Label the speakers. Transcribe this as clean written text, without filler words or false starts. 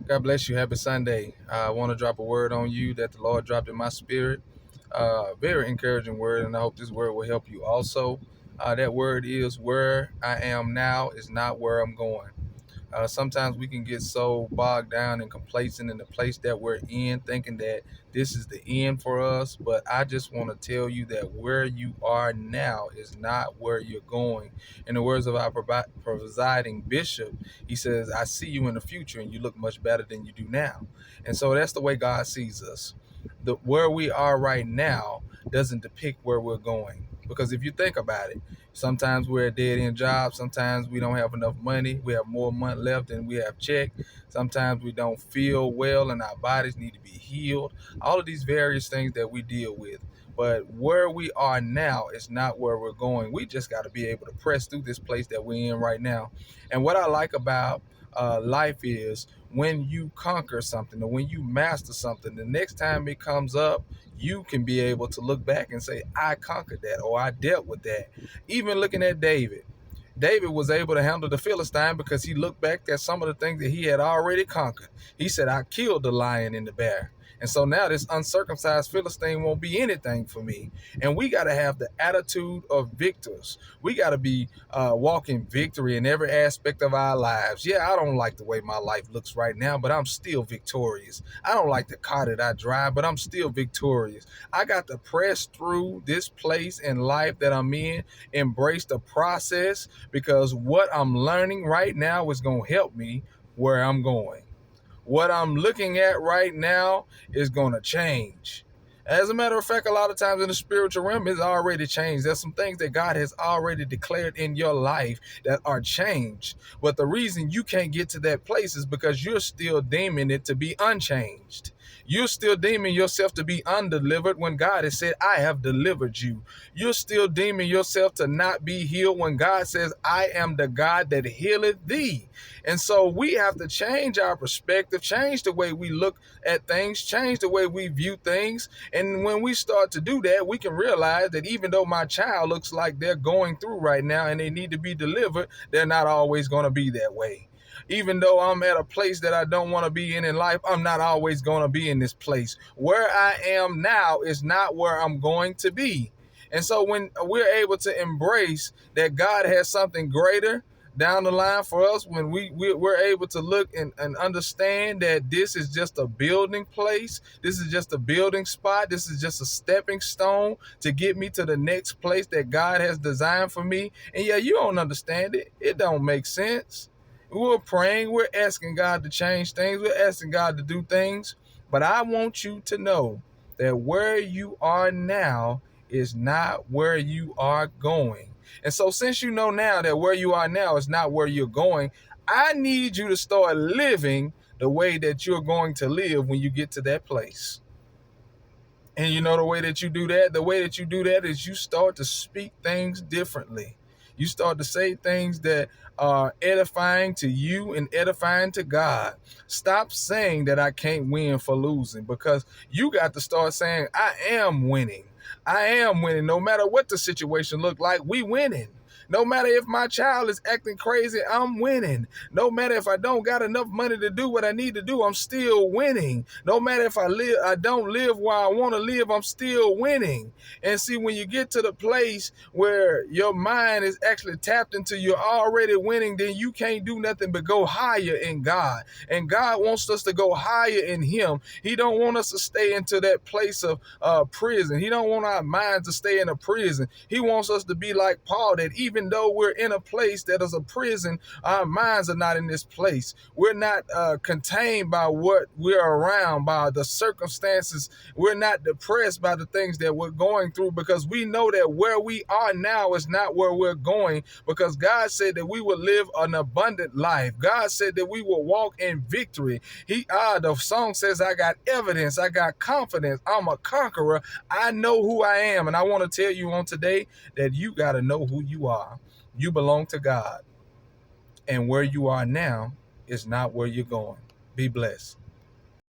Speaker 1: God bless you. Happy Sunday. I want to drop a word on you that the Lord dropped in my spirit. Very encouraging word, and I hope this word will help you also. That word is where I am now is not where I'm going. Sometimes we can get so bogged down and complacent in the place that we're in, thinking that this is the end for us. But I just want to tell you that where you are now is not where you're going. In the words of our presiding bishop, he says, I see you in the future and you look much better than you do now. And so that's the way God sees us. Where we are right now doesn't depict where we're going. Because if you think about it, sometimes we're at dead end jobs. Sometimes we don't have enough money. We have more money left than we have checked. Sometimes we don't feel well and our bodies need to be healed. All of these various things that we deal with. But where we are now is not where we're going. We just got to be able to press through this place that we're in right now. And what I like about life is when you conquer something or when you master something, the next time it comes up, you can be able to look back and say, I conquered that or I dealt with that. Even looking at David, David was able to handle the Philistine because he looked back at some of the things that he had already conquered. He said, I killed the lion and the bear. And so now this uncircumcised Philistine won't be anything for me. And we got to have the attitude of victors. We got to be walking victory in every aspect of our lives. Yeah, I don't like the way my life looks right now, but I'm still victorious. I don't like the car that I drive, but I'm still victorious. I got to press through this place in life that I'm in, embrace the process, because what I'm learning right now is going to help me where I'm going. What I'm looking at right now is going to change. As a matter of fact, a lot of times in the spiritual realm, it's already changed. There's some things that God has already declared in your life that are changed. But the reason you can't get to that place is because you're still deeming it to be unchanged. You're still deeming yourself to be undelivered when God has said, I have delivered you. You're still deeming yourself to not be healed when God says, I am the God that healeth thee. And so we have to change our perspective, change the way we look at things, change the way we view things. And when we start to do that, we can realize that even though my child looks like they're going through right now and they need to be delivered, they're not always going to be that way. Even though I'm at a place that I don't want to be in life, I'm not always going to be in this place. Where I am now is not where I'm going to be. And so when we're able to embrace that God has something greater down the line for us, when we're able to look and understand that this is just a building place, this is just a building spot, this is just a stepping stone to get me to the next place that God has designed for me. And yeah, you don't understand it. It don't make sense. We're praying, we're asking God to change things, we're asking God to do things. But I want you to know that where you are now is not where you are going. And so since you know now that where you are now is not where you're going, I need you to start living the way that you're going to live when you get to that place. And you know the way that you do that? The way that you do that is you start to speak things differently. You start to say things that are edifying to you and edifying to God. Stop saying that I can't win for losing, because you got to start saying, I am winning. I am winning. No matter what the situation look like, we winning. No matter if my child is acting crazy, I'm winning. No matter if I don't got enough money to do what I need to do, I'm still winning. No matter if I don't live where I want to live, I'm still winning. And see, when you get to the place where your mind is actually tapped into you're already winning, then you can't do nothing but go higher in God. And God wants us to go higher in Him. He don't want us to stay into that place of prison. He don't want our minds to stay in a prison. He wants us to be like Paul, that even though we're in a place that is a prison, our minds are not in this place. We're not contained by what we're around, by the circumstances. We're not depressed by the things that we're going through, because we know that where we are now is not where we're going, because God said that we will live an abundant life. God said that we will walk in victory. The song says, I got evidence, I got confidence, I'm a conqueror, I know who I am. And I want to tell you on today that you got to know who you are. You belong to God, and where you are now is not where you're going. Be blessed.